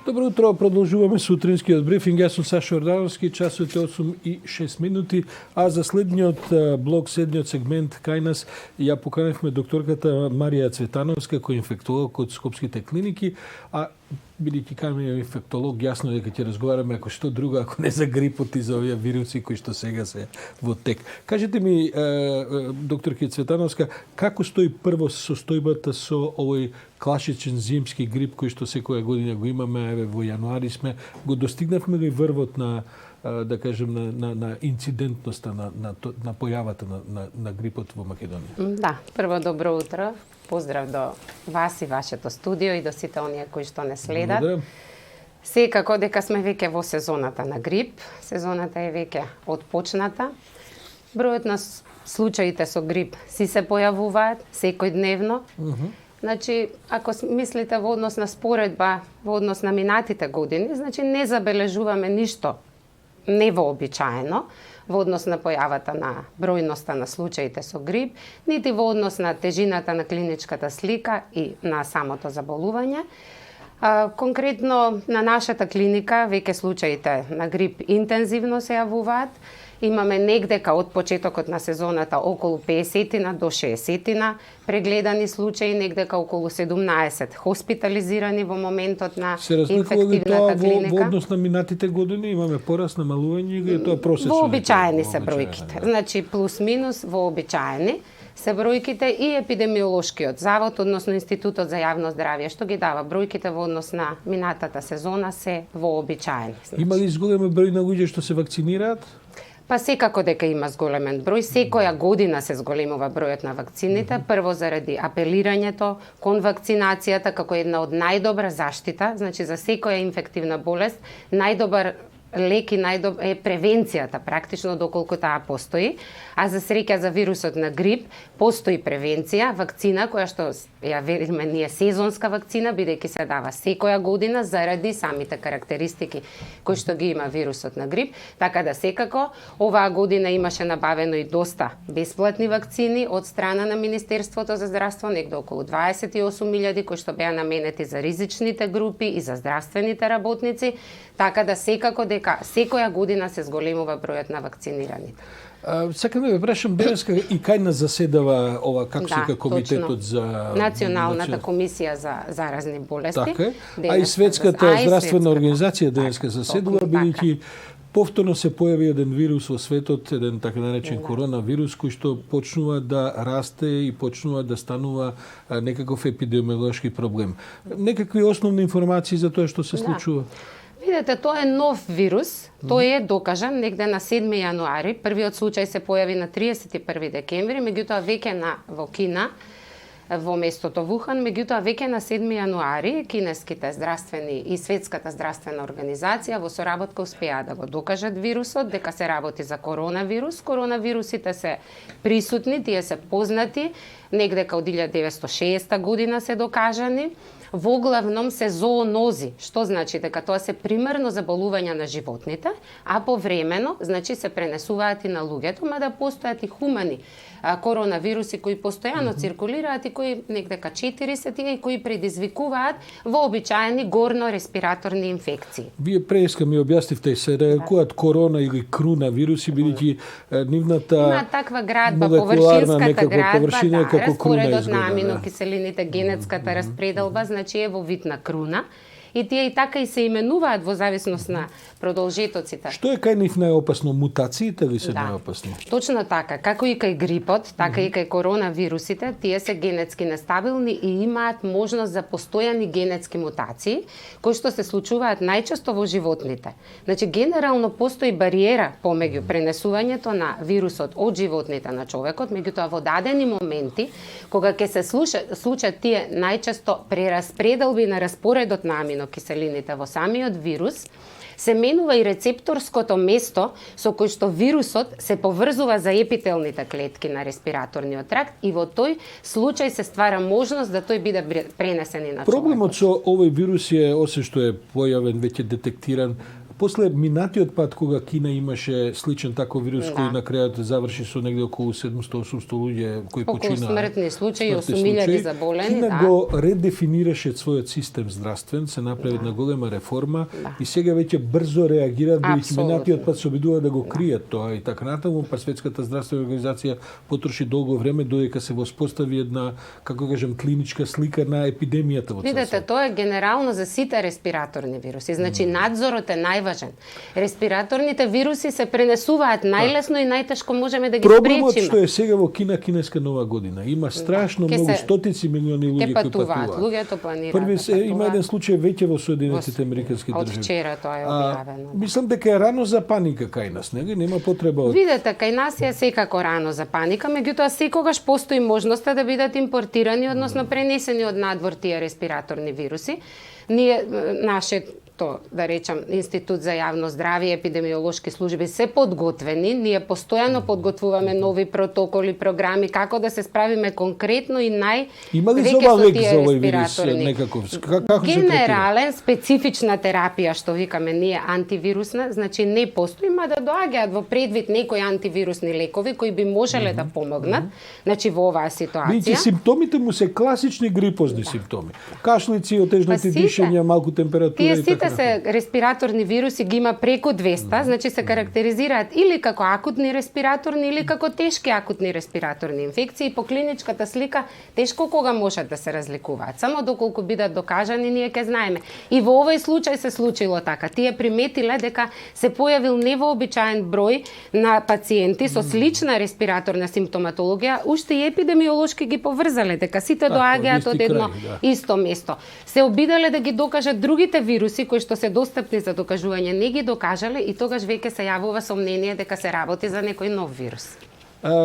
Добро утро, продолжуваме сутринскиот брифинг. Јас сум Сашо Ордановски, часот е 8:06, а за следниот блок, следниот сегмент кај нас ја поканевме докторката Марија Цветановска, која е инфектолог од Скопските клиники, а бидејќи кај инфектолог, јасно дека ќе разговараме ако што друго, ако не за грипот и за овие вируси кои што сега се во тек. Кажете ми, докторки Цветановска, како стои прво состојбата со овој класичен зимски грип кој што секоја година го имаме, еве во јануари сме, го достигнавме ли врвот на да кажем на инцидентноста на појавата на грипот во Македонија? Да, прво добро утро. Поздрав до вас и вашето студио и до сите оние кои што не следат. Благодарам. Секако дека сме веќе во сезоната на грип, сезоната е веќе отпочната. Бројот на случаите со грип си се појавуваат секојдневно. Значи, ако мислите во однос на споредба, во однос на минатите години, значи не забележуваме ништо невообичаено во однос на појавата на бројноста на случаите со грип, нити во однос на тежината на клиничката слика и на самото заболување. Конкретно на нашата клиника веќе случаите на грип интензивно се јавуваат. Имаме негдека од почетокот на сезоната околу 50 до 60 прегледани случаи, негдека околу 17 хоспитализирани во моментот на инфективната клиника. Во однос на минатите години имаме порас, намалување или тоа просечно? Вообичаени се бројките. Значи плюс-минус вообичаени се бројките и епидемиолошкиот завод, односно Институтот за јавно здравје, што ги дава бројките во однос на минатата сезона се вообичаени. Значи, има ли зголемен број на луѓе што се вакцинираат? Па секако дека има зголемен број, секоја година се зголемува бројот на вакцините, прво заради апелирањето кон вакцинацијата како една од најдобра заштита, значи за секоја инфективна болест, најдобар лек и е превенцијата, практично доколку таа постои, а за среќа за вирусот на грип постои превенција, вакцина која што ја велиме ние сезонска вакцина, бидејќи се дава секоја година заради самите карактеристики кои што ги има вирусот на грип, така да секако оваа година имаше набавено и доста бесплатни вакцини од страна на Министерството за здравство, негде околу 28.000 кои што беа наменети за ризичните групи и за здравствените работници, така да секако дека секоја година се зголемува бројот на вакцинираните. Сакам да ве прашам, денеска и кај нас заседава ова, како се вика, комитетот за Националната комисија за заразни болести. Така, а и Светската здравствена организација денеска заседува, бидејќи повторно се појави еден вирус во светот, еден така наречен коронавирус, кој што почнува да расте и почнува да станува некаков епидемиолошки проблем. Некакви основни информации за тоа што се случува? Видете, тоа е нов вирус, тој е докажан негде на 7 јануари, првиот случај се појави на 31 декември, меѓутоа веќе во Кина, во местото Вухан, меѓутоа веќе на 7 јануари кинеските здравствени и Светската здравствена организација во соработка успеа да го докажат вирусот, дека се работи за коронавирус. Коронавирусите се присутни, тие се познати, негдека од 1906 година се докажани. Воглавном се зоонози, што значи дека тоа се примерно заболувања на животните, а повремено, значи се пренесуваат и на луѓето, мада постојат и хумани коронавируси кои постојано циркулираат и кои негдека 4 се тие и кои предизвикуваат вообичаени горно-респираторни инфекции. Вие преска ми објаснивте се рекуваат корона или круна вируси, бидејќи нивната има таква градба, површинската градба, распоредот на изгледа, аминокиселините, генетската распределба, значи е во вид на круна. И тие и така и се именуваат во зависност на продолжетоците. Што е кај нив најопасно? Мутациите ли се најопасни? Точно така. Како и кај грипот, така и кај коронавирусите, тие се генетски нестабилни и имаат можност за постојани генетски мутации, кои што се случуваат најчесто во животните. Значи, генерално постои бариера помеѓу пренесувањето на вирусот од животните на човекот, меѓутоа во дадени моменти, кога ќе се случат тие најчесто прераспределби на распоредот на аминокиселините во самиот вирус, се менува и рецепторското место со кој што вирусот се поврзува за епителните клетки на респираторниот тракт и во тој случај се ствара можност да тој биде пренесен и на човекот. Проблемот со овој вирус е, освен што е појавен, веќе детектиран, После минатиот пат кога Кина имаше сличен таков вирус кој на крајот заврши со негде околу 700-800 луѓе кои околу почина. смртни случаи, 8.000 заболени, Кина го редефинираше својот систем здравствен, се направи една голема реформа и сега веќе брзо реагираат, бидејќи минатиот пат се обидува да го кријат тоа и така натаму, па Светската здравствена организација потроши долго време додека се воспостави една, како кажем, клиничка слика на епидемијата во цел Видете, свет. тоа е генерално за сите респираторни вируси. Значи, надзорот е најважен. Респираторните вируси се пренесуваат најлесно и најтешко можеме да ги Проблемот спречиме. што е сега во Кина, кинеска нова година. Има страшно Ке многу, се- стотици милиони луѓе Ке кои патуваат, патуваат. луѓето планираат Први да се има патуваат. еден случај веќе во Соединетите американски Од држави. вчера тоа е објавено. Мислам дека е рано за паника кај нас, него нема потреба од Видете, кај нас е секако рано за паника, меѓутоа секогаш постои можноста да бидат импортирани, односно пренесени од надвор тие респираторни вируси. Ние, нашето, да речам, Институт за јавно здравје и епидемиолошки служби се подготвени. Ние постојано подготвуваме нови протоколи, програми, како да се справиме конкретно и Има ли веќе зоба со лек тие за овој вирус респираторни. некаков? Како се третира? Генерален, специфична терапија, што викаме ние антивирусна, значи не постои, ма да доаѓаат во предвид некои антивирусни лекови кои би можеле да помогнат, значи во оваа Бидејќи ситуација. симптомите му се класични грипозни симптоми. Кашлици, отежнати Па сите. дишења, малку температура Тие и сите така се респираторни вируси ги има преку 200, значи се карактеризираат или како акутни респираторни или како тешки акутни респираторни инфекции. По клиничката слика тешко кога можат да се разликуваат. Само доколку бидат докажани, ние ќе знаеме. И во овој случај се случило така. Тие приметиле дека се појавил невообичаен број на пациенти со слична респираторна симптоматологија, уште и епидемиолошки ги поврзале дека сите доаѓаат исти од едно крај, да. исто место. Се обиделе да ги докажат другите вируси кои што се достапни за докажување, не ги докажале и тогаш веќе се јавува сомнение дека се работи за некој нов вирус.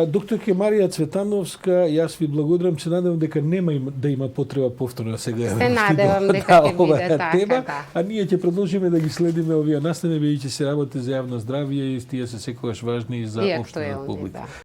Докторке Марија Цветановска, јас ви благодарам, се надевам дека нема да има потреба повторно сега. Се надевам дека ќе биде така, тема, да. а ние ќе продолжиме да ги следиме овие настани, бидејќи се работи за јавно здравје и тие се секогаш важни и за И општина актуелни, публика. да.